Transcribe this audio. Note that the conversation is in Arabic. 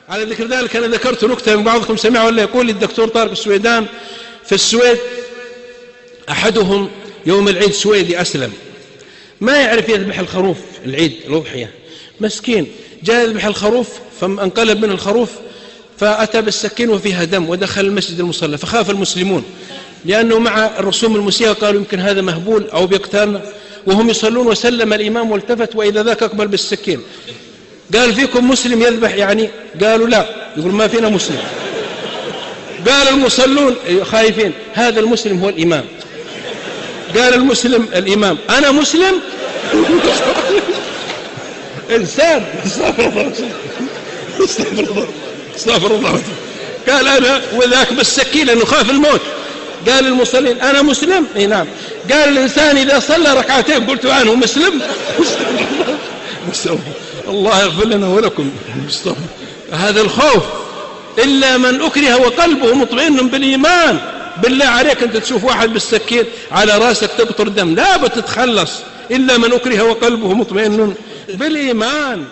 على ذكر ذلك أنا ذكرت نكتة من بعضكم سمع ولا يقول الدكتور طارق السويدان في السويد، أحدهم يوم العيد سويدي أسلم ما يعرف يذبح الخروف العيد الأضحية، مسكين جاء يذبح الخروف فانقلب من الخروف فأتى بالسكين وفيها دم ودخل المسجد المصلى، فخاف المسلمون لأنه مع الرسوم الموسيقى قالوا يمكن هذا مهبول أو بيقتلنا، وهم يصلون وسلم الإمام والتفت وإذا ذاك أقبل بالسكين. قال فيكم مسلم يذبح يعني؟ قالوا لا. يقول ما فينا مسلم. قال المصلون خايفين، هذا المسلم هو الإمام. قال المسلم الإمام أنا مسلم. إنسان. استغفر الله. قال أنا وذاك بالسكين لأنه خاف الموت. قال المصلين أنا مسلم؟ إيه نعم. قال الإنسان إذا صلى ركعتين قلت عنه مسلم. الله يغفر لنا ولكم. هذا الخوف إلا من أكره وقلبه مطمئن بالإيمان. بالله عليك أنت تشوف واحد بالسكين على راسك تقطر دم لا بتتخلص إلا من أكره وقلبه مطمئن بالإيمان.